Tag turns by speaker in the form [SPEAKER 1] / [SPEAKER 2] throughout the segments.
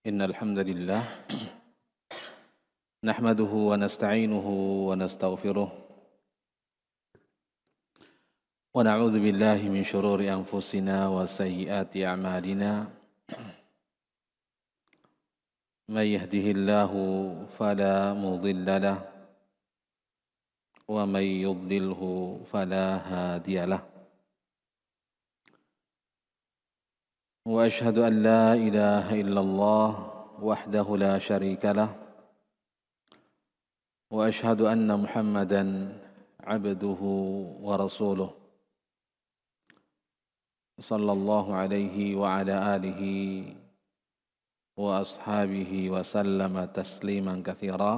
[SPEAKER 1] إن الحمد لله نحمده ونستعينه ونستغفره ونعوذ بالله من شرور أنفسنا وسيئات أعمالنا من يهده الله فلا مضل له ومن يضلله فلا هادي له وأشهد أن لا إله إلا الله وحده لا شريك له وأشهد أن محمدًا عبده ورسوله صلى الله عليه وعلى آله وأصحابه وسلم تسليما كثيرا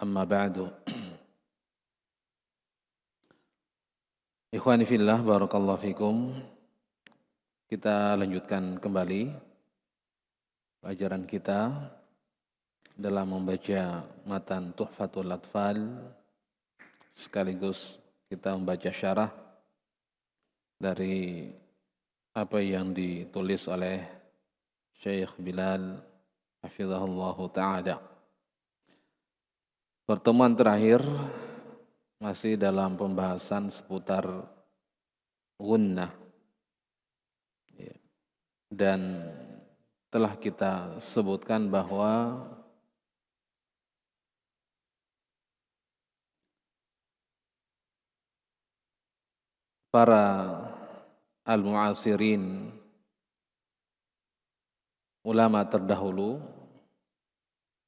[SPEAKER 1] أما بعد Ikhwani fillah barakallahu fikum. Kita lanjutkan kembali pelajaran kita dalam membaca matan Tuhfatul Atfal, sekaligus kita membaca syarah dari apa yang ditulis oleh Syekh Bilal hafizahullahu ta'ala. Pertemuan terakhir masih dalam pembahasan seputar gunnah, dan telah kita sebutkan bahwa para al-mu'asirin, ulama terdahulu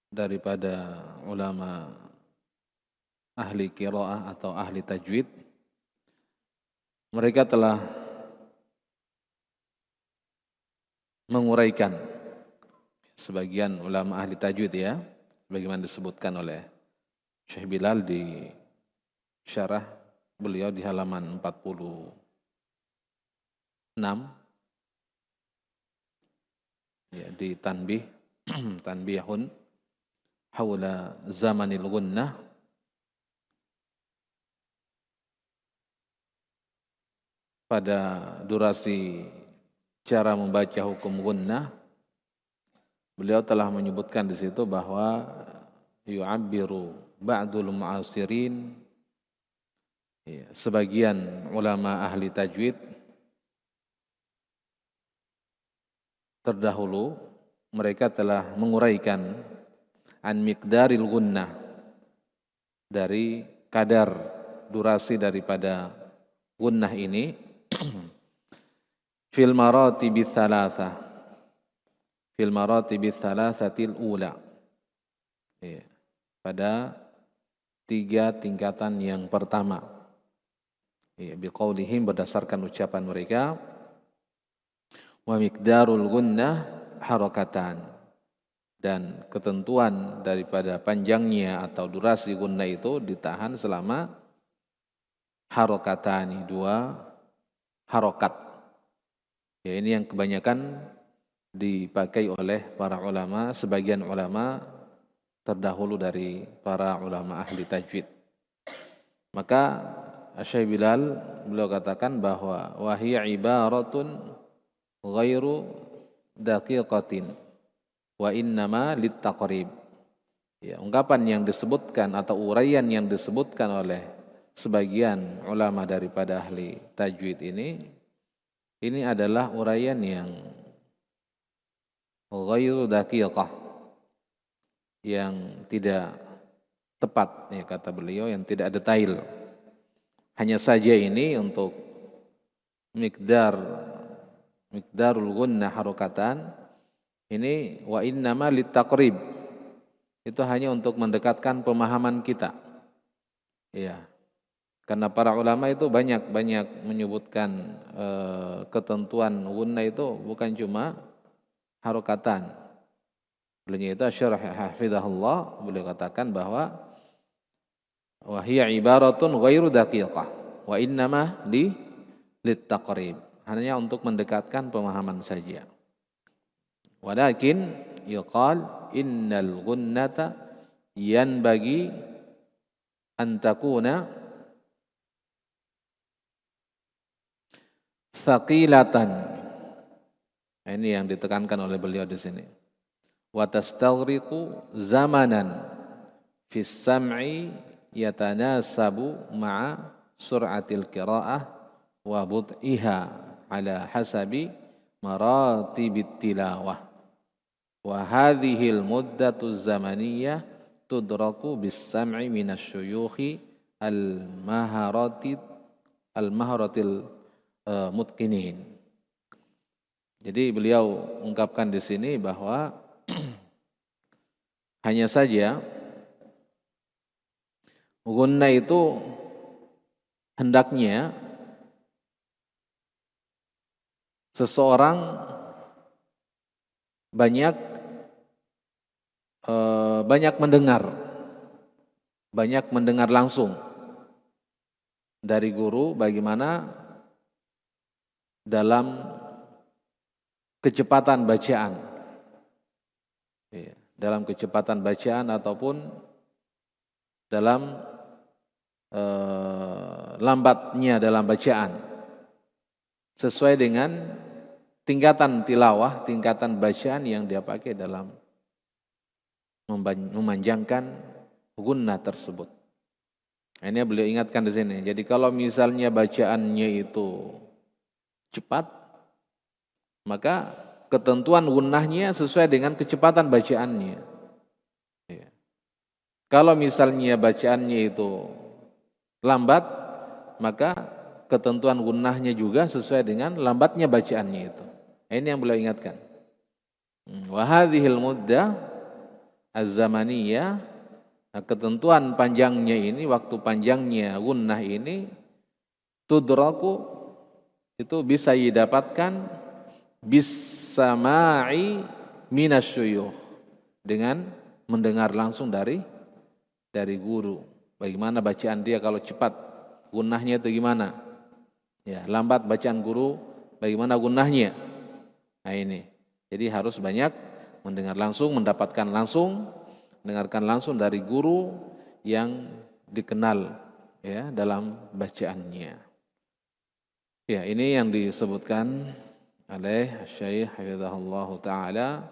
[SPEAKER 1] daripada ulama ahli qiraah atau ahli tajwid, mereka telah menguraikan, sebagian ulama ahli tajwid ya, bagaimana disebutkan oleh Syekh Bilal di syarah beliau di halaman 46 ya, di tanbih tanbihun haula zamanil gunnah, pada durasi cara membaca hukum gunnah. Beliau telah menyebutkan di situ bahwa yu'abbiru ba'dul mu'asirin, sebagian ulama ahli tajwid terdahulu, mereka telah menguraikan an miqdaril gunnah, dari kadar durasi daripada gunnah ini fil maratibits tsalatsa, fil maratibits tsalatsatil ula, pada 3 tingkatan yang pertama. Biqaulihim, berdasarkan ucapan mereka, wa miqdarul gunnah harakatan, dan ketentuan daripada panjangnya atau durasi gunnah itu ditahan selama harakatani, 2 harokat. Ya, ini yang kebanyakan dipakai oleh para ulama, sebagian ulama terdahulu dari para ulama ahli tajwid. Maka Syekh Bilal beliau katakan bahwa wahiya ibaratun ghairu daqiqatin wa innama littaqrib. Ya, ungkapan yang disebutkan atau uraian yang disebutkan oleh sebagian ulama daripada ahli tajwid ini adalah uraian yang ghairu daqiqah, yang tidak tepat, ya kata beliau, yang tidak detail. Hanya saja ini untuk miqdarul gunnah harakatan ini wa innama littaqrib, itu hanya untuk mendekatkan pemahaman kita. Ya. Karena para ulama itu banyak menyebutkan ketentuan gunnah itu bukan cuma harokatan. Beliau itu Syarah hafizahullah, beliau katakan bahwa wahiya ibaratun ghairu daqiqah wa innama littaqrib, hanya untuk mendekatkan pemahaman saja. Walakin yuqal innal gunnata yanbaghi an takuna thaqilatan, Nah, ini yang ditekankan oleh beliau di sini. Wa tastaghriqu zamanan fis sam'i yatanasabu ma'a sur'atil qira'ah wa bud'iha ala hasabi maratibit tilawah. Wa hadhil muddatu zamaniyah tudraku bis sam'i minasyuyukhi al-maharatil mutqinin. Jadi beliau ungkapkan di sini bahwa hanya saja gunnah itu hendaknya seseorang banyak mendengar langsung dari guru bagaimana dalam kecepatan bacaan, dalam kecepatan bacaan ataupun dalam lambatnya dalam bacaan, sesuai dengan tingkatan tilawah, tingkatan bacaan yang dia pakai dalam memanjangkan gunnah tersebut. Ini beliau ingatkan di sini. Jadi kalau misalnya bacaannya itu cepat, maka ketentuan gunnahnya sesuai dengan kecepatan bacaannya. Kalau misalnya bacaannya itu lambat, maka ketentuan gunnahnya juga sesuai dengan lambatnya bacaannya itu. Ini yang beliau ingatkan. Wa hadhil muddah az-zamaniyah, ketentuan panjangnya ini, waktu panjangnya gunnah ini, tudraku, itu bisa didapatkan bisama'i minasyuyukh, dengan mendengar langsung dari guru. Bagaimana bacaan dia kalau cepat, gunnahnya itu gimana? Ya, lambat bacaan guru, bagaimana gunnahnya? Nah ini. Jadi harus banyak mendengar langsung, mendapatkan langsung, mendengarkan langsung dari guru yang dikenal ya dalam bacaannya. Ya, ini yang disebutkan oleh Syekh hafizahullah taala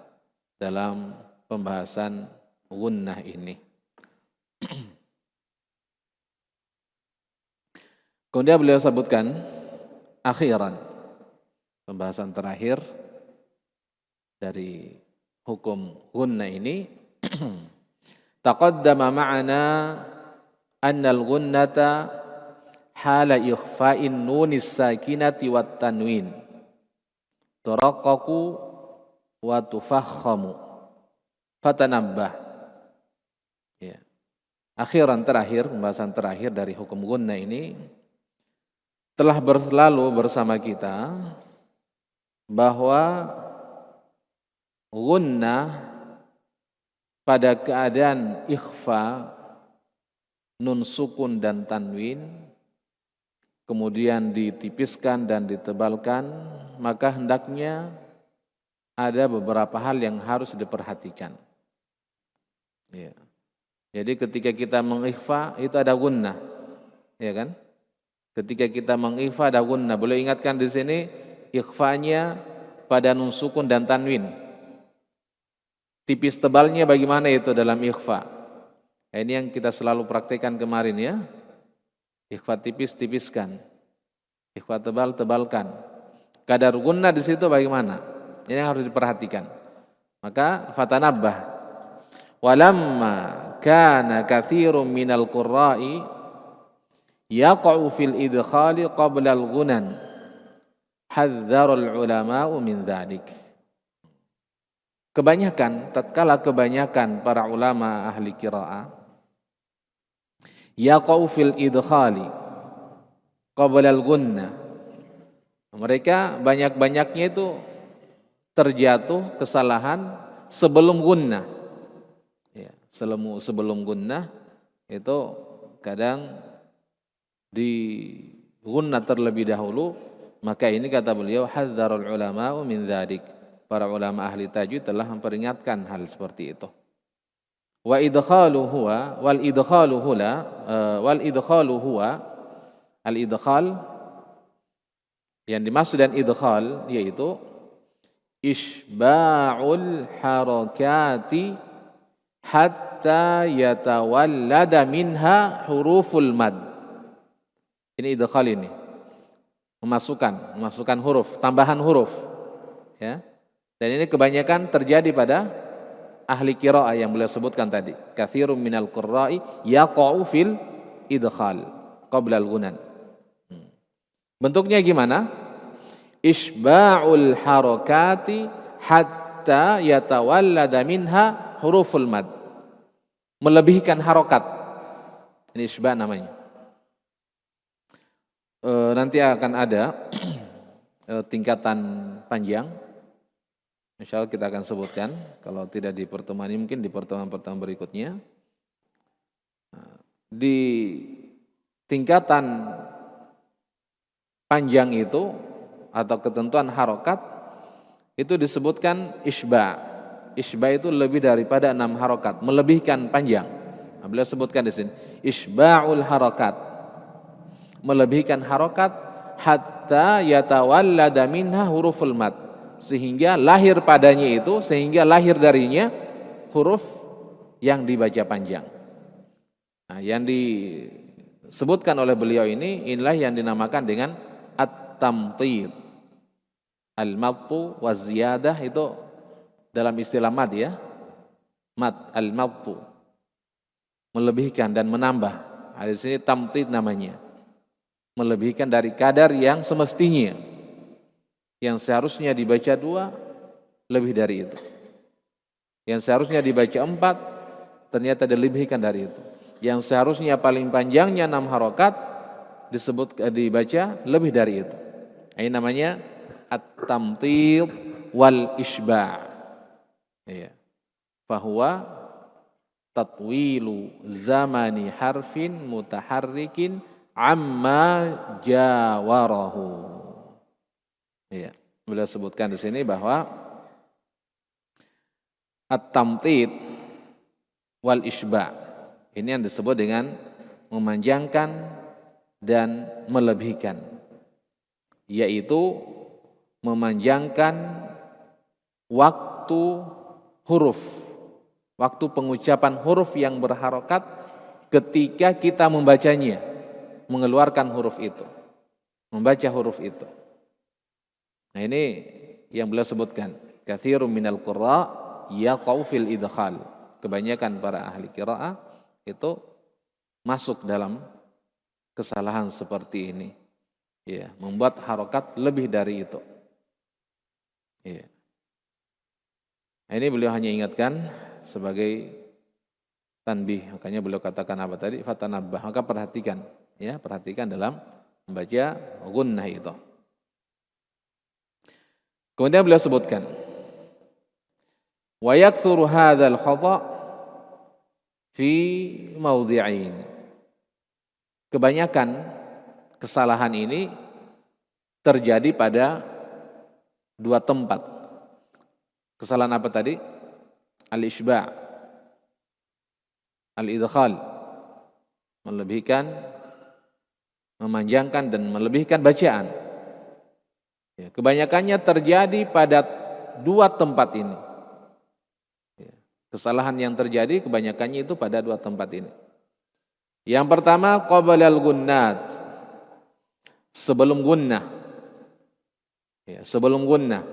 [SPEAKER 1] dalam pembahasan gunnah ini. Kemudian beliau sebutkan akhiran, pembahasan terakhir dari hukum gunnah ini. Taqaddama ma'ana anna al-gunnata hala ikhfa'in nunis sakinati wat tanwin turaqqaqu wa tufakhamu fatanabbah. Ya. Akhiran terakhir, pembahasan terakhir dari hukum gunnah ini telah berlalu bersama kita bahwa gunnah pada keadaan ikhfa, nun sukun dan tanwin, kemudian ditipiskan dan ditebalkan, maka hendaknya ada beberapa hal yang harus diperhatikan. Ya. Jadi ketika kita mengikhfa itu ada gunnah, ya kan? Ketika kita mengikhfa ada gunnah. Boleh ingatkan di sini ikhfanya pada nun sukun dan tanwin. Tipis tebalnya bagaimana itu dalam ikhfa? Ini yang kita selalu praktekkan kemarin ya. Ikhfa tipis tipiskan, ikhfa tebal tebalkan. Kadar gunnah di situ bagaimana? Ini yang harus diperhatikan. Maka fatanabbah. Walamma kana katsirun minal qurra'i yaqa'u fil idkhali qabla al-gunan hadzara al-ulama'u min dzalik. Tatkala kebanyakan para ulama ahli qiraah yaqa'u fil idkhali qabla al-gunnah, mereka banyak-banyaknya itu terjatuh kesalahan sebelum gunnah. Ya, sebelum gunnah itu kadang di gunnah terlebih dahulu, maka ini kata beliau hadzarul ulama'u min dzalik. Para ulama ahli tajwid telah memperingatkan hal seperti itu. Wa idkhalu huwa wal idkhalu huwa al idkhal, yang dimaksud dengan idkhal yaitu Isba'ul harakati hatta yatawallada minha huruful mad. Ini idghal ini. Memasukkan huruf, tambahan huruf. Ya. Dan ini kebanyakan terjadi pada ahli qiraah yang beliau sebutkan tadi. Katsirun minal qurra'i yaqa'u fil idghal qabla al-gunan. Bentuknya gimana? Isba'ul harakati hatta yatawallada minha huruful mad. Melebihkan harokat. Ini isba' namanya. Nanti akan ada tingkatan panjang. Insya Allah kita akan sebutkan. Kalau tidak di pertemuan ini, mungkin di pertemuan-pertemuan berikutnya. Di tingkatan panjang itu atau ketentuan harokat itu disebutkan isba'. Isba' itu lebih daripada 6 harokat, melebihkan panjang. Nah, beliau sebutkan di sini isba'ul harokat, melebihkan harokat hatta yatawallada minha huruful mad, sehingga lahir padanya itu, sehingga lahir darinya huruf yang dibaca panjang. Nah, yang disebutkan oleh beliau inilah yang dinamakan dengan at-tamthid. Al-mattu wa ziyadah itu dalam istilah mad ya. Mad, al-mattu, melebihkan dan menambah. Di sini tamthid namanya. Melebihkan dari kadar yang semestinya. Yang seharusnya dibaca 2, lebih dari itu. Yang seharusnya dibaca 4, ternyata dilebihkan dari itu. Yang seharusnya paling panjangnya 6 harokat, dibaca lebih dari itu. Ini namanya at-tamthid wal isba'. Ya. Fahuwa tatwilu zamani harfin mutaharrikin amma jawarahu. Ya. Beliau sebutkan di sini bahwa at-tamthid wal isba' ini yang disebut dengan memanjangkan dan melebihkan, yaitu memanjangkan waktu huruf, waktu pengucapan huruf yang berharokat ketika kita membacanya, mengeluarkan huruf itu, membaca huruf itu. Nah, ini yang beliau sebutkan, katsirun minal qurra yaqau fil idghal. Kebanyakan para ahli qiraah itu masuk dalam kesalahan seperti ini. Ya, membuat harokat lebih dari itu. Ya. Nah, ini beliau hanya ingatkan sebagai tanbih. Makanya beliau katakan apa tadi? Fatanabbah. Maka perhatikan, ya, perhatikan dalam membaca gunnah itu. Kemudian beliau sebutkan, wa yaktsuru hadzal khata' fi mawdhi'ain. Kebanyakan kesalahan ini terjadi pada 2 tempat. Kesalahan apa tadi? Al-isba', al-idghal, melebihkan, memanjangkan dan melebihkan bacaan. Ya, kebanyakannya terjadi pada 2 tempat ini. Ya, kesalahan yang terjadi kebanyakannya itu pada 2 tempat ini. Yang pertama, qablal gunnat, sebelum gunnah. Ya, sebelum gunnah.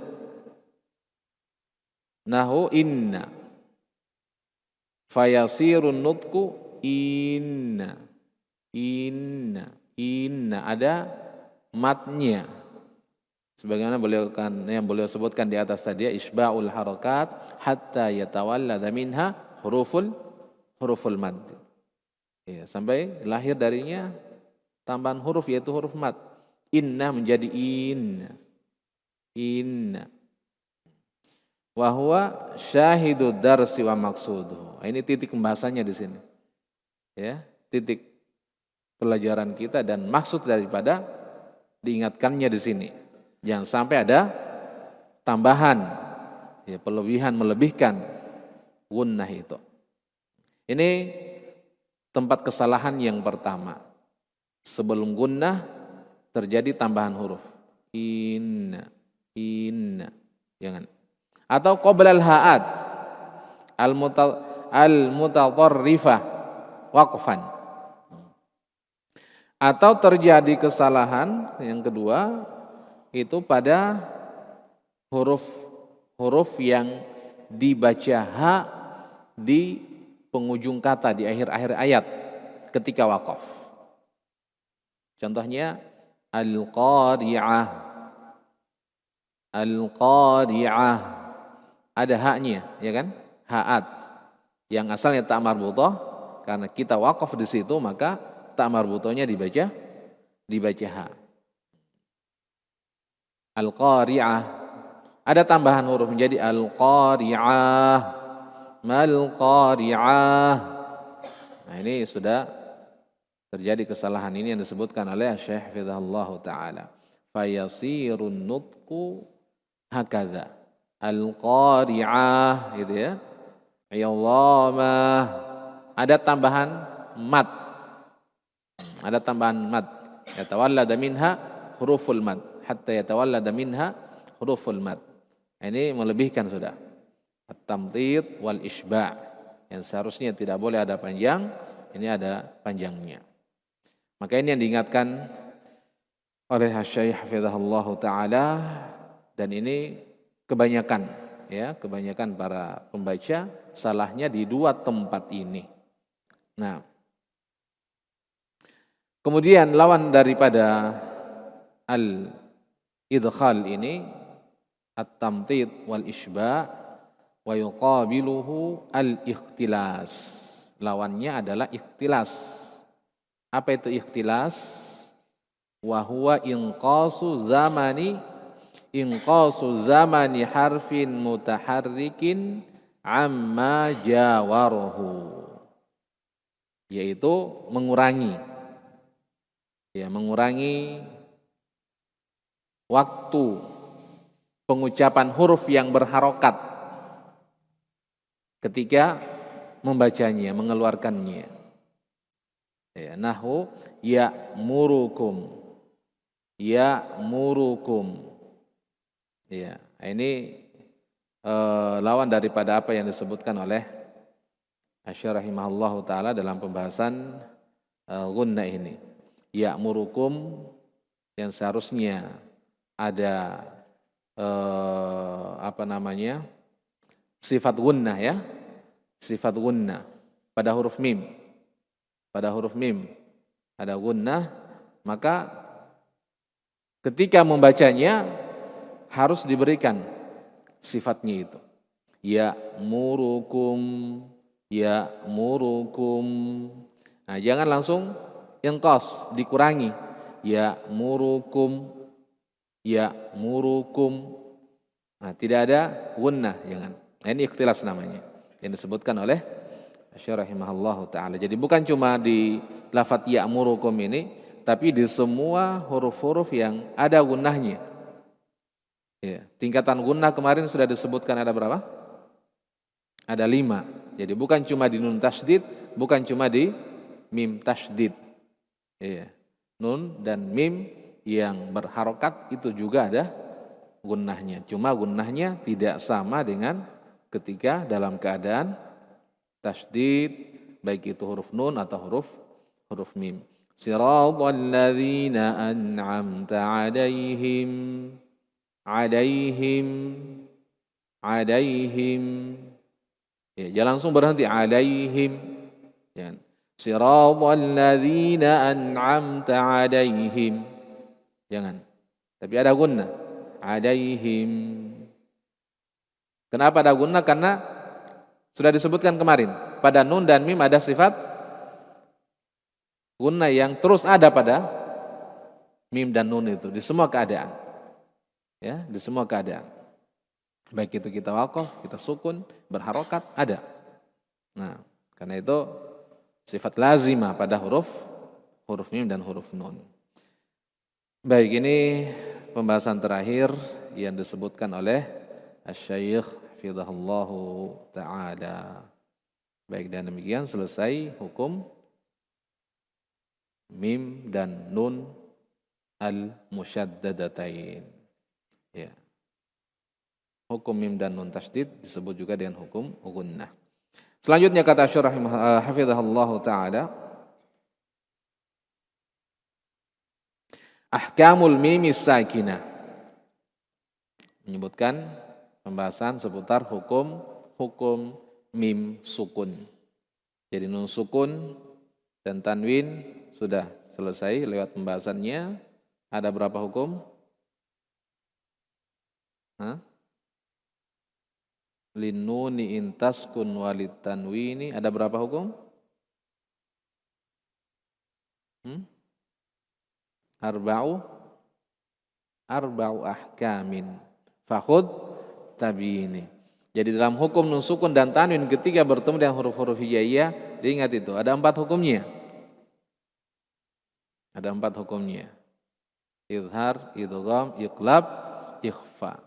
[SPEAKER 1] Nahu inna fayasirun nutku inna ada matnya sebagaimana yang beliau sebutkan di atas tadi, isba'ul harakat hatta yatawallada minha huruful mad. Ya, sampai lahir darinya tambahan huruf, yaitu huruf mad. Inna menjadi inna. Wa huwa syahidu darsi wa maqsuduhu. Ini titik pembahasannya di sini. Ya, titik pelajaran kita dan maksud daripada diingatkannya di sini. Jangan sampai ada tambahan, ya, melebihkan gunnah itu. Ini tempat kesalahan yang pertama. Sebelum gunnah terjadi tambahan huruf. Inna. Jangan. atau qabla al-ha'at al-mutatarrifah waqfan, atau terjadi kesalahan yang kedua itu pada huruf yang dibaca ha di penghujung kata, di akhir-akhir ayat ketika waqaf. Contohnya al-qari'ah, al-qari'ah, ada haknya, ya kan? Ha'at yang asalnya ta marbutah, karena kita waqaf di situ maka ta marbutahnya dibaca ha. Al-qari'ah, ada tambahan huruf menjadi al-qari'ah, mal qari'ah. Nah, ini sudah terjadi kesalahan ini yang disebutkan oleh Syekh Hafizahullah Ta'ala. Fayasirun nutqu hakadha. Al-qari'ah, gitu ya. Yallamah. Ada tambahan mad. Ada tambahan mad. Yatawallada minha huruful mad. Hatta yatawallada minha huruful mad. Ini melebihkan sudah. At-tamtid wal isba'. Yang seharusnya tidak boleh ada panjang, ini ada panjangnya. Maka ini yang diingatkan oleh Syekh Hafizahullah Ta'ala, dan ini kebanyakan para pembaca salahnya di dua tempat ini. Nah, kemudian lawan daripada al-idkhal ini at-tamtid wal isba' wa yuqabiluhu al-ikhtilas. Lawannya adalah ikhtilas. Apa itu ikhtilas? Wa huwa inqasu zamani harfin mutaharrikin amma jawarahu, yaitu mengurangi waktu pengucapan huruf yang berharokat ketika membacanya, mengeluarkannya. Ya, nahu ya'murukum. Ya, ini lawan daripada apa yang disebutkan oleh Asy-Syaikh rahimahullahu taala dalam pembahasan gunnah ini. Ya'murukum yang seharusnya ada sifat gunnah, ya. Sifat gunnah pada huruf mim. Pada huruf mim ada gunnah, maka ketika membacanya harus diberikan sifatnya itu. Ya'murukum. Nah, jangan langsung ingqas, dikurangi. Ya'murukum. Nah, tidak ada gunnah, jangan. Nah, ini ikhtilas namanya, yang disebutkan oleh Asy-Syaikh rahimahullahu ta'ala. Jadi bukan cuma di lafadz ya'murukum ini, tapi di semua huruf-huruf yang ada gunnahnya. Ya, tingkatan gunnah kemarin sudah disebutkan ada berapa? Ada 5. Jadi bukan cuma di nun tasydid, bukan cuma di mim tasydid. Ya, nun dan mim yang berharokat itu juga ada gunnahnya. Cuma gunnahnya tidak sama dengan ketika dalam keadaan tasydid, baik itu huruf nun atau huruf mim. Siratal ladzina an'amta 'alaihim. Ya, jangan langsung berhenti 'alaihim. Ya. Siratal ladzina an'amta 'alaihim. Jangan. Tapi ada gunnah. 'Alaihim. Kenapa ada gunnah? Karena sudah disebutkan kemarin, pada nun dan mim ada sifat gunnah yang terus ada pada mim dan nun itu di semua keadaan. Ya, di semua keadaan. Baik itu kita waqaf, kita sukun, berharokat, ada. Nah, karena itu sifat lazimah pada huruf mim dan huruf nun. Baik, ini pembahasan terakhir yang disebutkan oleh Asy-Syaikh hafizahullahu ta'ala. Baik, dan demikian selesai hukum mim dan nun al-musyaddadatain. Ya. Hukum mim dan nun tasydid disebut juga dengan hukum gunnah. Selanjutnya kata Syarah hafizahullah taala, ahkamul mimis sakinah, menyebutkan pembahasan seputar hukum mim sukun. Jadi nun sukun dan tanwin sudah selesai lewat pembahasannya. Ada berapa hukum? Linnuni intaskun walid tanwini, ada berapa hukum? Arba'u ahkamin fakhud tabini. Jadi dalam hukum nun sukun dan tanwin ketika bertemu dengan huruf-huruf hijaiyah, diingat itu ada 4 hukumnya. Ada 4 hukumnya. Izhar, idgham, iqlab, ikhfa.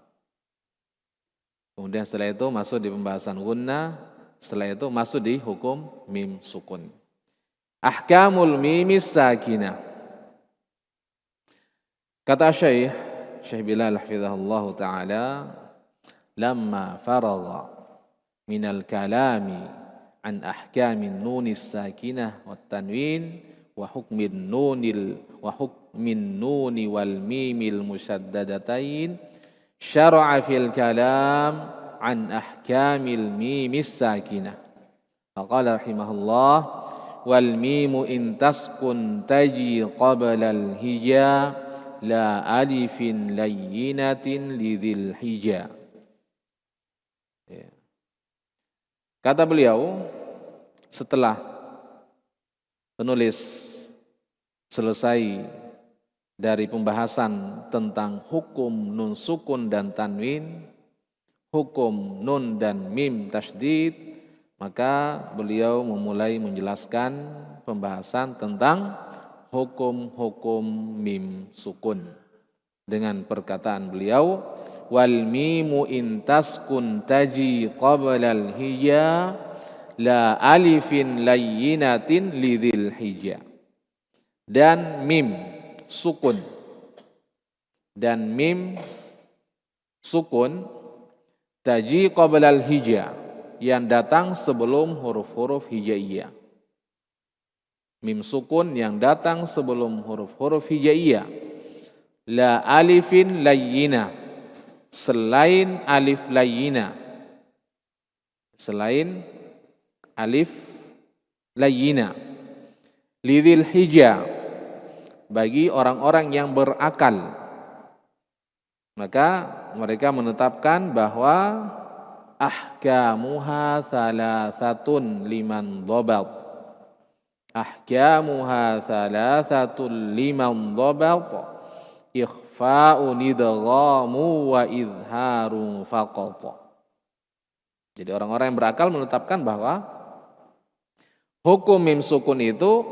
[SPEAKER 1] Kemudian setelah itu masuk di pembahasan gunnah, setelah itu masuk di hukum mim sukun. Ahkamul mimis sakinah. Kata Syekh Bilal hafizahullah taala, lamma faragha minal kalami an ahkamin nunis sakinah wat tanwin wa hukmin nuni wal mimil musaddadatain, syara'a fil kalam an ahkamil mimis sakinah. Faqala rahimahullah, wal mimu in taskun taji qabla al hija la alifin layyinatin lidhil hija. Kata beliau, setelah penulis selesai dari pembahasan tentang hukum nun sukun dan tanwin, hukum nun dan mim tasydid, maka beliau memulai menjelaskan pembahasan tentang hukum-hukum mim sukun dengan perkataan beliau, wal mimu in taskun taji qabla al hija la alifin layyinatin lidhil hija. Dan mim sukun taji qabla al hija, yang datang sebelum huruf-huruf hijaiyah. Mim sukun yang datang sebelum huruf-huruf hijaiyah. La alifin layyina, selain alif layyina. Selain alif layyina. Lidhil hija, bagi orang-orang yang berakal. Maka mereka menetapkan bahwa ahkamuha thalathatun liman dhabat. Ahkamuha thalathatun liman dhabat. Ikhfa'u nidghamu wa izharu faqat. Jadi orang-orang yang berakal menetapkan bahwa hukum mim sukun itu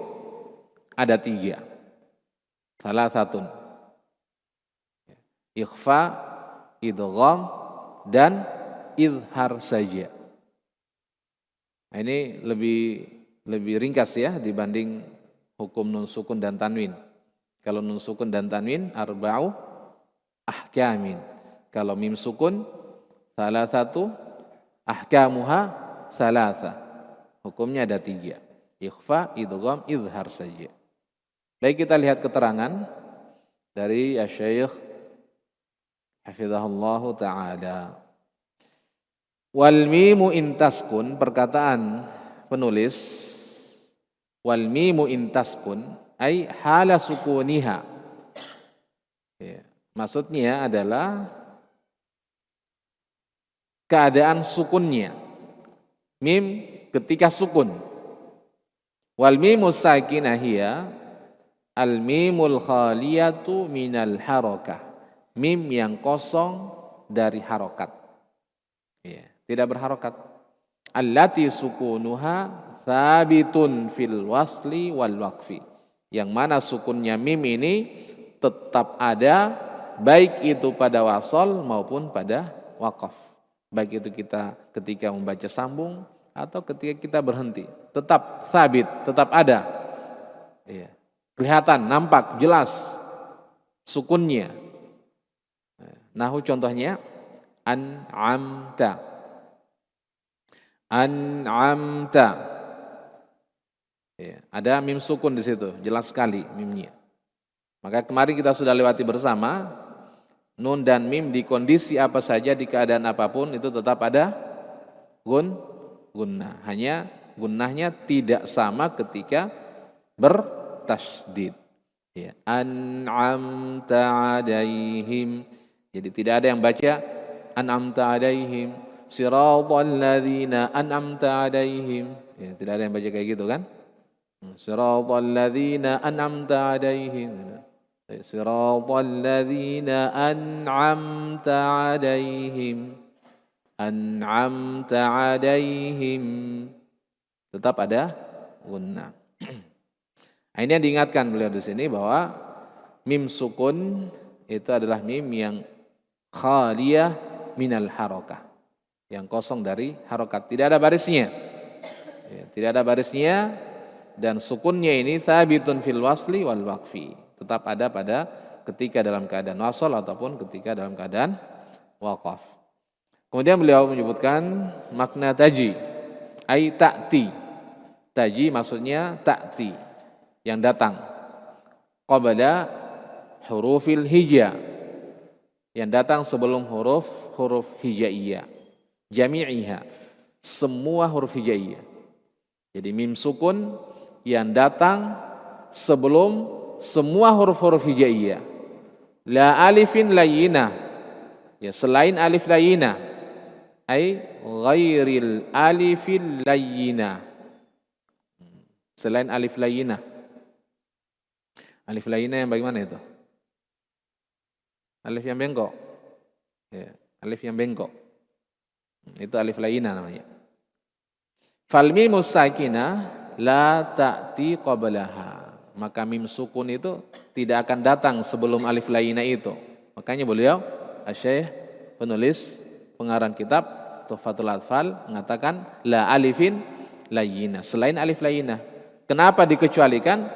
[SPEAKER 1] ada 3. Thalathatun. Ikhfa, idgham, dan izhar saja. Nah, ini lebih ringkas ya dibanding hukum nun sukun dan tanwin. Kalau nun sukun dan tanwin arba'u ahkamin. Kalau mim sukun thalathatu ahkamuha thalatha. Hukumnya ada 3. Ikhfa, idgham, izhar saja. Baik, kita lihat keterangan dari Syekh hafizahullah taala. Wal mimu in taskun, perkataan penulis wal mimu in taskun ay hala sukuniha. Ya, maksudnya adalah keadaan sukunnya. Mim ketika sukun. Wal mimu sakinah hiya al mimul khaliyatu minal harakah. Mim yang kosong dari harokat. Ya, tidak berharokat. Allati sukunuha thabitun fil wasli wal waqfi. Yang mana sukunnya mim ini tetap ada, baik itu pada wasol maupun pada waqaf. Baik itu kita ketika membaca sambung atau ketika kita berhenti. Tetap thabit, tetap ada. Ya. Kelihatan, nampak, jelas sukunnya. Nahu contohnya, An'amta. An'amta. Ya, ada mim sukun di situ, jelas sekali mimnya. Maka kemarin kita sudah lewati bersama, nun dan mim di kondisi apa saja, di keadaan apapun itu tetap ada gunnah. Hanya gunnahnya tidak sama ketika bertasydid. Ya. An'amta alaihim. Jadi tidak ada yang baca an'amta alaihim, siratal ladzina an'amta alaihim. Ya, tidak ada yang baca kayak gitu kan? Siratal ladzina an'amta alaihim. Siratal ladzina an'amta alaihim. An'amta alaihim. Tetap ada gunnah. Nah, ini yang diingatkan beliau di sini bahwa mim sukun itu adalah mim yang khaliyah minal harakah, yang kosong dari harokat, tidak ada barisnya. Ya, tidak ada barisnya, dan sukunnya ini thabitun fil wasli wal waqfi, tetap ada pada ketika dalam keadaan wasal ataupun ketika dalam keadaan waqaf. Kemudian beliau menyebutkan makna taji, ai ta'ti. Taji maksudnya ta'ti, yang datang. Qabla hurufil hija, yang datang sebelum huruf hijaiyah. Jami'iha, semua huruf hijaiyah. Jadi mim sukun yang datang sebelum semua huruf-huruf hijaiyah. La alifin layyinah, ya selain alif layyinah, ai ghairil alifil layyinah, selain alif layyinah. Alif layyinah yang bagaimana itu? Alif yang bengkok. Ya, alif yang bengkok. Itu alif layyinah namanya. Fal mimus sakinah la ta'ti qablaha. Maka mim sukun itu tidak akan datang sebelum alif layyinah itu. Makanya beliau Asy-Syaikh penulis pengarang kitab Tuhfatul Atfal mengatakan la alifin layyinah, selain alif layyinah. Kenapa dikecualikan?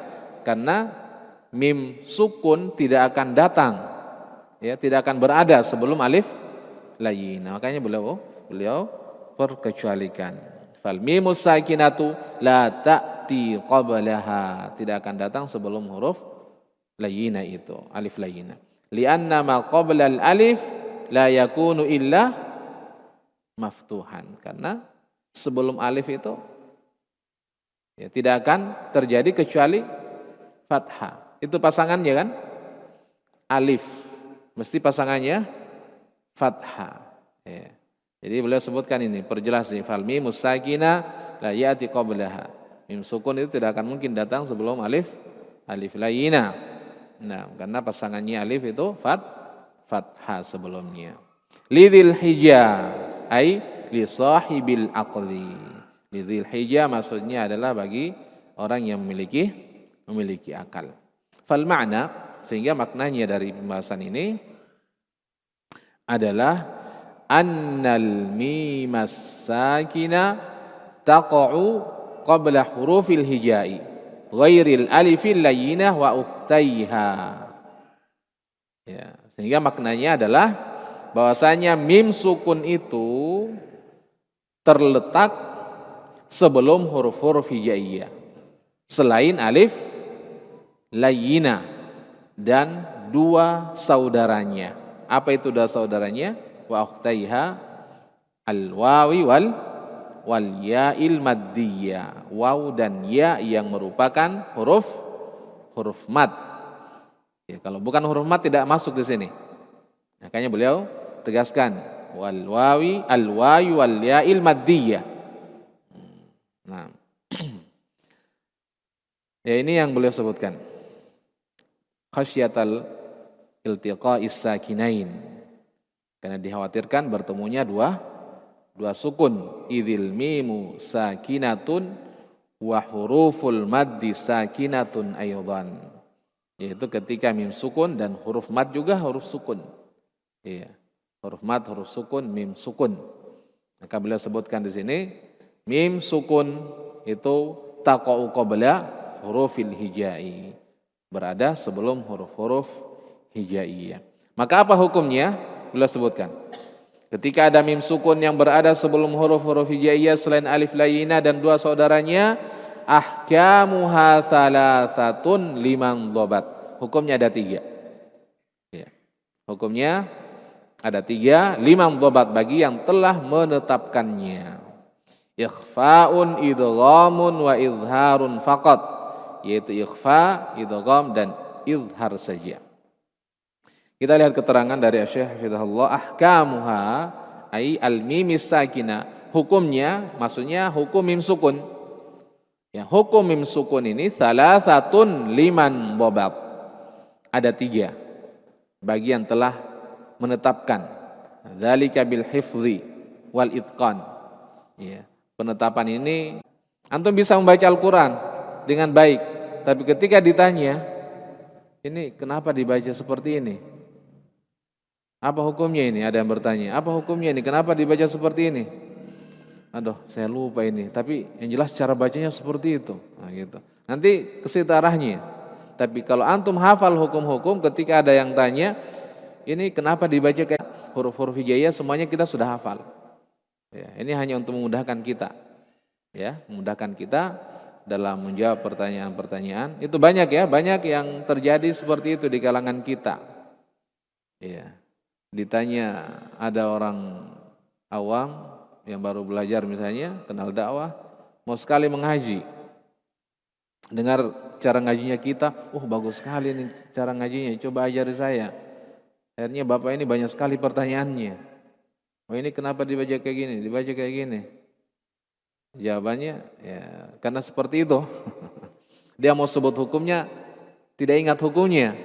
[SPEAKER 1] Karena mim sukun tidak akan datang, ya, tidak akan berada sebelum alif layyinah. Makanya beliau perkecualikan. Fal mimus sakinatu la ta'ti qablaha, tidak akan datang sebelum huruf layyinah itu, alif layyinah. Li'anna ma qabla al-alif la yakunu illa maftuhan. Karena sebelum alif itu ya, tidak akan terjadi kecuali fathah. Itu pasangannya kan? Alif. Mesti pasangannya fathah. Ya. Jadi beliau sebutkan ini, perjelas nih, fal mimus sakinah la ya'ti qablaha. Mim sukun itu tidak akan mungkin datang sebelum alif layyinah. Nah, karena pasangannya alif itu fathah sebelumnya. Lidzil hijja ai li sahibil aqli. Lidzil hijja maksudnya adalah bagi orang yang memiliki akal. Fal ma'na, sehingga maknanya dari pembahasan ini adalah annal mimas sakina taqa'u qabla hurufil hijai ghairil alifil layyinah wa ukhtaiha. Ya, sehingga maknanya adalah bahwasanya mim sukun itu terletak sebelum huruf-huruf hijaiyah selain alif layyinah dan dua saudaranya. Apa itu dua saudaranya? Wa ukhtaiha al-wawi wal ya'il maddiyah. Waw dan ya yang merupakan huruf mad. Ya, kalau bukan huruf mad tidak masuk di sini. Makanya beliau tegaskan wal wawi al-wawi wal ya'il maddiyah. Nah. Ya, ini yang beliau sebutkan. Khasyatal iltiqa'is sakinain. Karena dikhawatirkan bertemunya dua sukun. Idzil mimu sakinatun wa huruful maddi sakinatun aydan. Yaitu ketika mim sukun dan huruf mad juga huruf sukun. Iya. Huruf mad, huruf sukun, mim sukun. Maka beliau sebutkan di sini mim sukun itu taqa'u qabla hurufil hijai. Berada sebelum huruf-huruf hijaiyah. Maka apa hukumnya? Beliau sebutkan. Ketika ada mim sukun yang berada sebelum huruf-huruf hijaiyah selain alif layyinah dan dua saudaranya, ahkamuha thalathatun liman dhabat. Hukumnya ada 3. Ya. Hukumnya ada 3, liman dhabat bagi yang telah menetapkannya. Ikhfa'un, idghamun wa izharun faqat, yaitu ikhfa, idgham dan izhar saja. Kita lihat keterangan dari Syekh Hafizahullah, ahkamuha ai al-mimis sakinah. Hukumnya maksudnya hukum mim sukun. Ya, hukum mim sukun ini thalathatun liman dhabat. Ada 3 bagi yang telah menetapkan. Dzalika bil hifzi wal itqan. Ya, penetapan ini antum bisa membaca Al-Qur'an dengan baik, tapi ketika ditanya, ini kenapa dibaca seperti ini? Apa hukumnya ini? Ada yang bertanya, apa hukumnya ini? Kenapa dibaca seperti ini? Aduh, saya lupa ini. Tapi yang jelas cara bacanya seperti itu. Nah, gitu. Nanti ke situ arahnya. Tapi kalau antum hafal hukum-hukum, ketika ada yang tanya, ini kenapa dibaca kayak huruf-huruf hijaiyah? Semuanya kita sudah hafal. Ya, ini hanya untuk memudahkan kita. Ya, memudahkan kita dalam menjawab pertanyaan-pertanyaan. Itu banyak ya, banyak yang terjadi seperti itu di kalangan kita. Ya. Ditanya ada orang awam yang baru belajar misalnya, kenal dakwah, mau sekali mengaji. Dengar cara ngajinya kita, bagus sekali nih cara ngajinya, coba ajari saya. Akhirnya bapak ini banyak sekali pertanyaannya. Ini kenapa dibaca kayak gini, dibaca kayak gini? Jawabannya, ya karena seperti itu. Dia mau sebut hukumnya, tidak ingat hukumnya.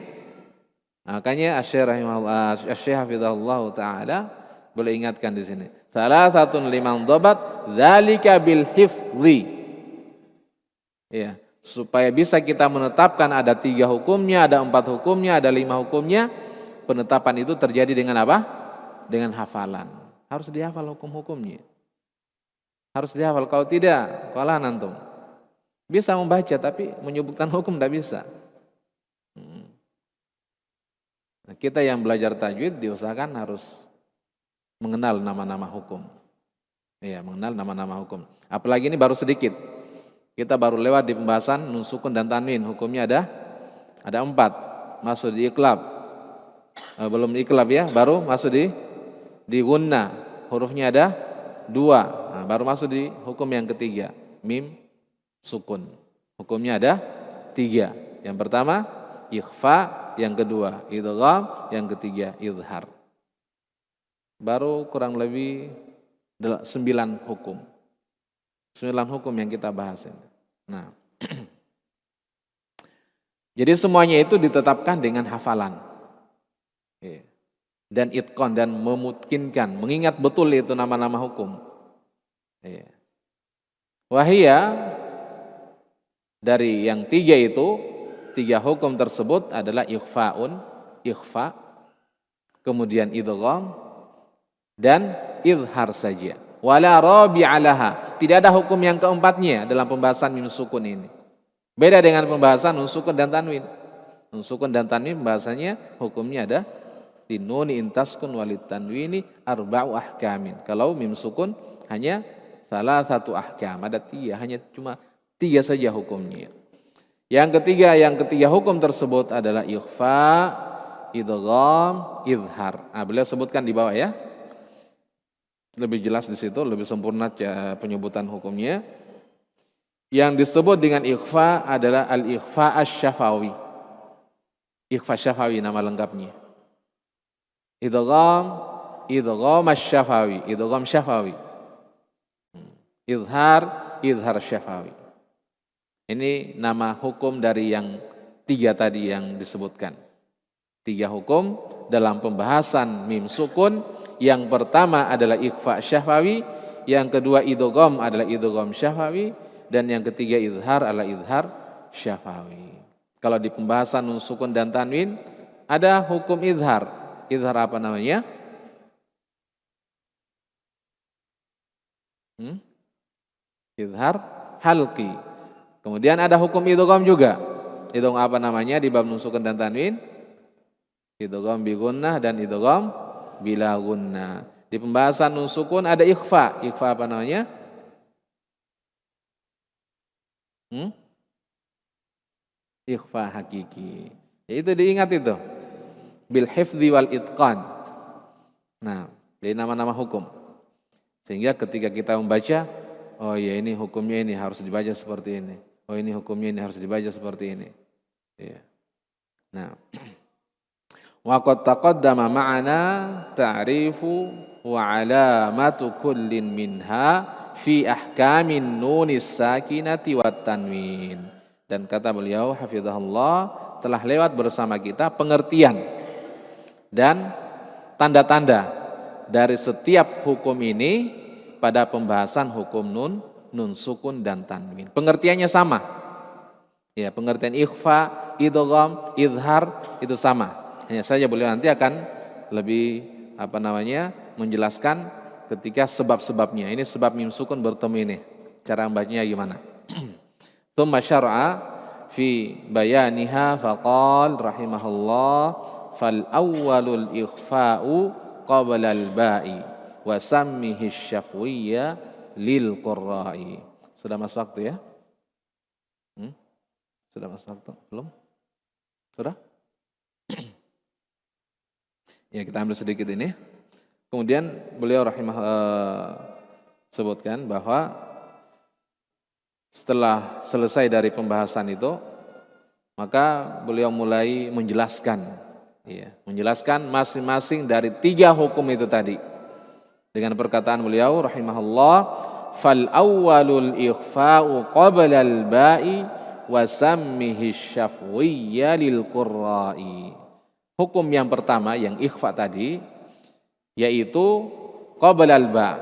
[SPEAKER 1] Makanya Asy-Syaikh Hafizahullah Ta'ala boleh ingatkan di sini. Salasatun liman dhabat dzalika bil hifzi. Ya, supaya bisa kita menetapkan ada 3 hukumnya, ada 4 hukumnya, ada 5 hukumnya. Penetapan itu terjadi dengan apa? Dengan hafalan. Harus dihafal hukum-hukumnya. Harus dihafal. Kalau tidak, kalah antum. Bisa membaca tapi menyebutkan hukum tidak bisa. Nah, kita yang belajar tajwid diusahakan harus mengenal nama-nama hukum. Iya, mengenal nama-nama hukum. Apalagi ini baru sedikit. Kita baru lewat di pembahasan nun sukun dan tanwin. Hukumnya ada 4. Masuk di iqlab. Belum di iqlab ya, baru masuk di gunnah. Hurufnya ada 2. Nah, baru masuk di hukum yang ketiga, mim sukun. Hukumnya ada 3. Yang pertama ikhfa, yang kedua idgham, yang ketiga izhar. Baru kurang lebih 9 hukum. 9 hukum yang kita bahas ini. Nah, jadi semuanya itu ditetapkan dengan hafalan. Dan itqan, dan memungkinkan, mengingat betul itu nama-nama hukum. Wahia, dari yang 3 itu, 3 hukum tersebut adalah ikhfa, kemudian idgham dan izhar saja. Wala rabi'alaha, tidak ada hukum yang keempatnya dalam pembahasan mim sukun ini. Beda dengan pembahasan nun sukun dan tanwin. Nun sukun dan tanwin pembahasannya hukumnya ada tinuni intaskun walit tanwini arba'u ahkamin. Kalau mim sukun hanya salah satu ahkam, ada 3, hanya cuma 3 saja hukumnya. Yang ketiga hukum tersebut adalah ikhfa, idgham, izhar. Nah, beliau sebutkan di bawah ya. Lebih jelas di situ, lebih sempurna penyebutan hukumnya. Yang disebut dengan ikhfa adalah al-ikhfa asy-syafawi. Ikhfa syafawi nama lengkapnya. Idgham asy-syafawi, idgham syafawi. Izhar syafawi. Ini nama hukum dari yang 3 tadi yang disebutkan. 3 hukum dalam pembahasan mim sukun. Yang pertama adalah ikhfa syafawi, yang kedua idgham adalah idgham syafawi, dan yang ketiga izhar adalah izhar syafawi. Kalau di pembahasan nun sukun dan tanwin ada hukum izhar. Izhar apa namanya? Izhar halqi. Kemudian ada hukum idgham juga. Idgham apa namanya di bab nun sukun dan tanwin? Idgham bi gunnah dan idgham bila gunnah. di pembahasan nun sukun ada ikhfa. Ikhfa apa namanya? Ikhfa hakiki. Ya, itu diingat itu. Bil hifdzi wal itqan. Nah, jadi nama-nama hukum. Sehingga ketika kita membaca, oh ya ini hukumnya ini harus dibaca seperti ini. Oh ini hukumnya ini harus dibaca seperti ini. Ya. Nah, wa qad taqaddama ma'ana ta'rifu wa alamatu kullin minha fi ahkamin nunis sakinati wat tanwin. Dan kata beliau hafizahullah, telah lewat bersama kita pengertian dan tanda-tanda dari setiap hukum ini pada pembahasan hukum nun sukun dan tanwin. Pengertiannya sama. Ya, pengertian ikhfa, idgham, izhar itu sama. Hanya saja beliau nanti akan lebih menjelaskan ketika sebab-sebabnya. Ini sebab mim sukun bertemu ini. Cara membacanya gimana? Tsumma syar'a fi bayaniha faqal rahimahullah fal awwalul ikhfa'u qabla al ba'i wa sammihi syafwiyya lil qurra'i. Sudah masuk waktu ya? Sudah masuk waktu? Belum? Sudah? Ya, kita ambil sedikit ini. Kemudian beliau sebutkan bahwa setelah selesai dari pembahasan itu, maka beliau mulai menjelaskan, menjelaskan masing-masing dari 3 hukum itu tadi. Dengan perkataan beliau rahimahullah, fal awwalul ikhfa'u qabla al ba'i wa sammihi syafwiyya lil qurra'i. Hukum yang pertama yang ikhfa tadi yaitu qabla al ba',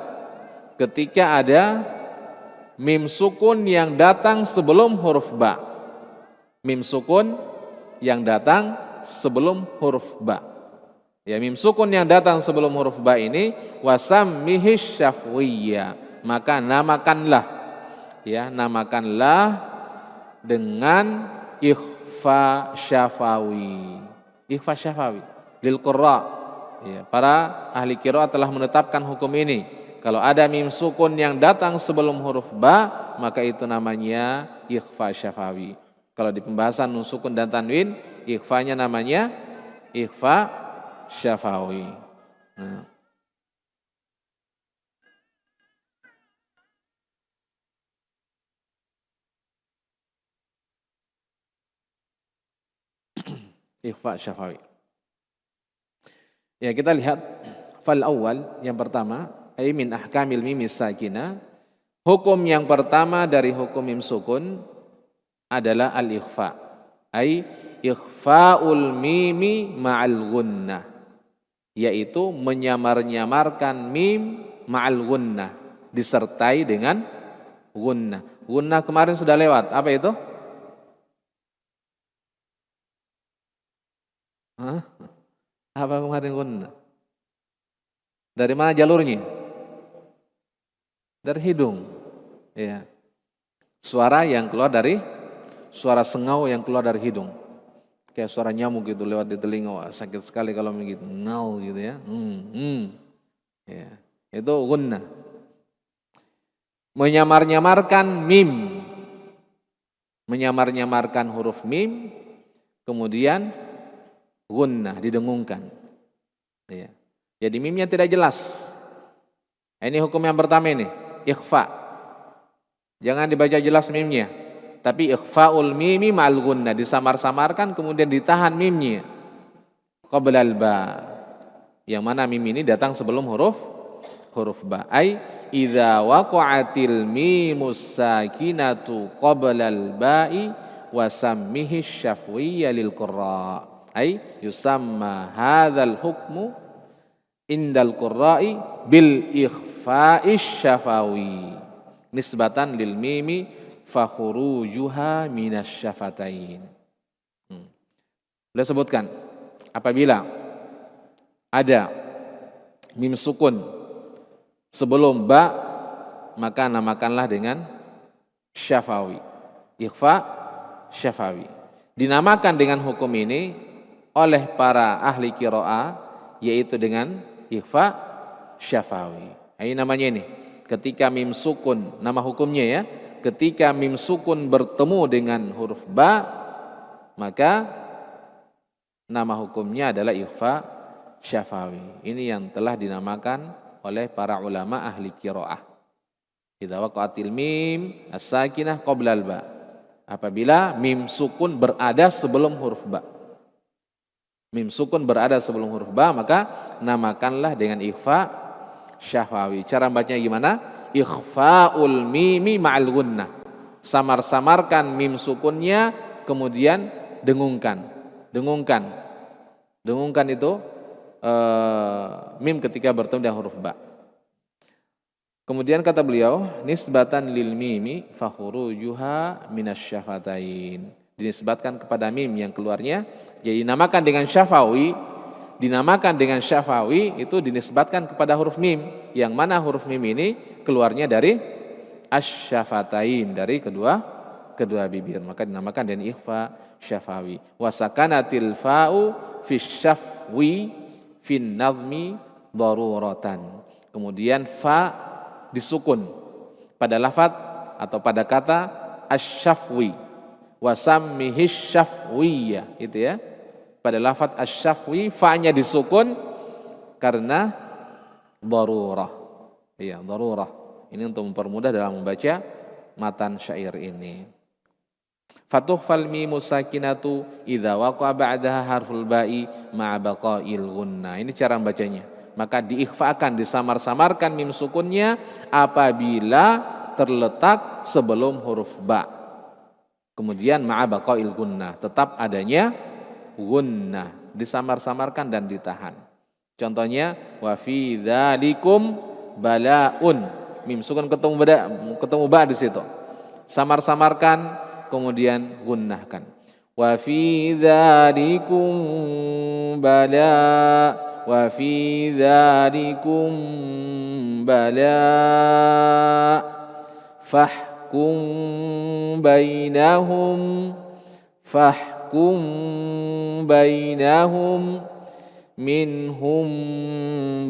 [SPEAKER 1] ketika ada mim sukun yang datang sebelum huruf ba. Mim sukun yang datang sebelum huruf ba. Ya, mim sukun yang datang sebelum huruf ba ini wasammihi syafwiyya, maka namakanlah dengan ikhfa syafawi. Ikhfa syafawi lil qurra. Ya, para ahli qiraat telah menetapkan hukum ini. Kalau ada mim sukun yang datang sebelum huruf ba, maka itu namanya ikhfa syafawi. Kalau di pembahasan nun sukun dan tanwin, ikhfanya namanya ikhfa syafawi. Nah. Ikhfa syafawi. Ya, kita lihat fal awal yang pertama, ay min ahkamil mimis sakinah. Hukum yang pertama dari hukum mim sukun adalah al-ikhfa. Ay ikhfaul mimi ma'al gunnah, yaitu menyamar-nyamarkan mim ma'al gunnah, disertai dengan gunnah. Gunnah kemarin sudah lewat, apa itu? Apa kemarin gunnah? Dari mana jalurnya? Dari hidung. Ya. Suara yang keluar dari suara sengau yang keluar dari hidung. Kayak suara nyamuk gitu lewat di telinga. Wah, sakit sekali kalau begitu. Ngau gitu ya. Ya. Itu gunnah. Menyamar-nyamarkan mim. Menyamar-nyamarkan huruf mim. Kemudian gunnah, didengungkan. Ya. Jadi mimnya tidak jelas. Ini hukum yang pertama ini, ikhfa. Jangan dibaca jelas mimnya, tapi ikhfaul mimi ma'al gunnah, disamar-samarkan kemudian ditahan mimnya. Qabla al ba. Yang mana mim ini datang sebelum huruf ba. Ai idza waqa'atil mimus sakinatu qabla al ba'i wa sammihi syafwiyya lil qurra. Ai yusamma hadzal hukmu indal qurra'i bil ikhfa'ish syafawi nisbatan lil mimi fa khurujuha minasy syafatain. Beliau sebutkan apabila ada mim sukun sebelum ba, maka namakanlah dengan syafawi, ikhfa syafawi. Dinamakan dengan hukum ini oleh para ahli qiraah yaitu dengan ikhfa syafawi. Ini namanya ini. Ketika mim sukun, nama hukumnya ya. Ketika mim sukun bertemu dengan huruf ba, maka nama hukumnya adalah ikhfa syafawi. Ini yang telah dinamakan oleh para ulama ahli qiraah. Idza waqa'atil mim as-sakinah qabla al-ba. Apabila mim sukun berada sebelum huruf ba. Mim sukun berada sebelum huruf ba, maka namakanlah dengan ikhfa syafawi. Cara bacanya gimana? Ikhfaul mimi ma'al gunnah. Samar-samarkan mim sukunnya, kemudian dengungkan. Dengungkan itu mim ketika bertemu dengan huruf ba. Kemudian kata beliau, nisbatan lil mimi fakhurujuha minasyafatain. Dinisbatkan kepada mim yang keluarnya, jadi dinamakan dengan syafawi. Dinamakan dengan syafawi itu dinisbatkan kepada huruf mim, yang mana huruf mim ini keluarnya dari asyafatain, dari kedua bibir, maka dinamakan dengan ikhfa syafawi. Wasakanatil fa'u fi syafwi fin nazmi daruratan. Kemudian fa disukun pada lafaz atau pada kata asyafwi. Wasammihi syafwiyya, itu ya. Pada lafaz asyafwi fa-nya disukun karena darurah. Iya, darurah. Ini untuk mempermudah dalam membaca matan syair ini. Fatuhfal mimu sakinatu idza waqa'a ba'daha harful ba'i ma'a baqa'il gunnah. Ini cara membacanya. Maka diikhfa'kan, disamar-samarkan mim sukunnya apabila terletak sebelum huruf ba. Kemudian ma'a baqa'il gunnah, tetap adanya gunnah, disamar-samarkan dan ditahan. Contohnya wa fi dzalikum bala'un. Mim sukun ketemu ba di situ. Samar-samarkan kemudian gunnahkan. Wa fi dzalikum bala wa fi dzalikum bala fahkum bainahum minhum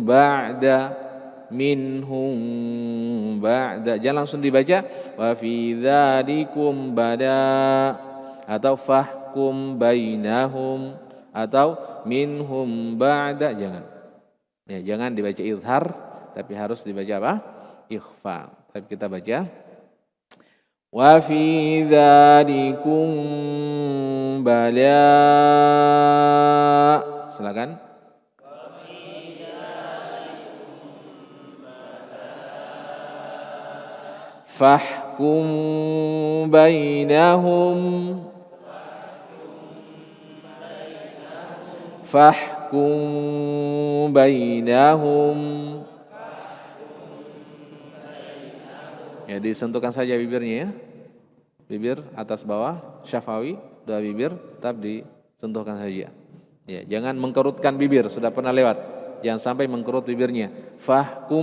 [SPEAKER 1] ba'da. Jangan langsung dibaca wa fi dzalikum bada atau fahkum bainahum atau minhum ba'da, jangan. Ya, jangan dibaca izhar, tapi harus dibaca apa? Ikhfa. Tapi kita baca wa fi dzalikum bala. Silakan. Fahkum bainahum ya, disentuhkan saja bibirnya ya. Bibir atas bawah syafawi, dua bibir tetap disentuhkan saja. Ya, jangan mengkerutkan bibir, sudah pernah lewat. Jangan sampai mengkerut bibirnya. Fahkum,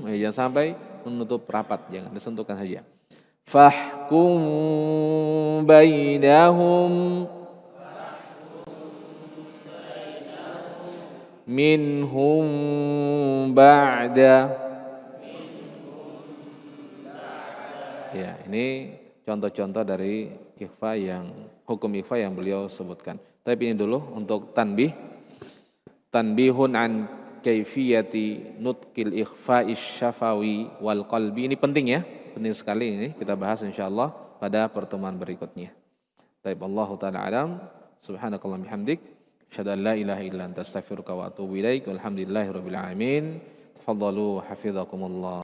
[SPEAKER 1] jangan sampai menutup rapat, jangan, disentuhkan saja. Fahkum bainahum minhum ba'da. Ya, ini contoh-contoh dari ikhfa hukum ikhfa yang beliau sebutkan. Tapi ini dulu untuk tanbih. Tanbihun an kaifiyati nutqil ikhfa'ish syafawi wal qalbi. Ini penting ya, penting sekali ini kita bahas insyaallah pada pertemuan berikutnya. Baik, Allahu taala alam. Subhanakallahumma bihamdik, asyhadu an la ilaha illa anta astaghfiruka wa atubu ilaik. Walhamdulillahirabbil alamin. Tafadhalu hafizakumullah.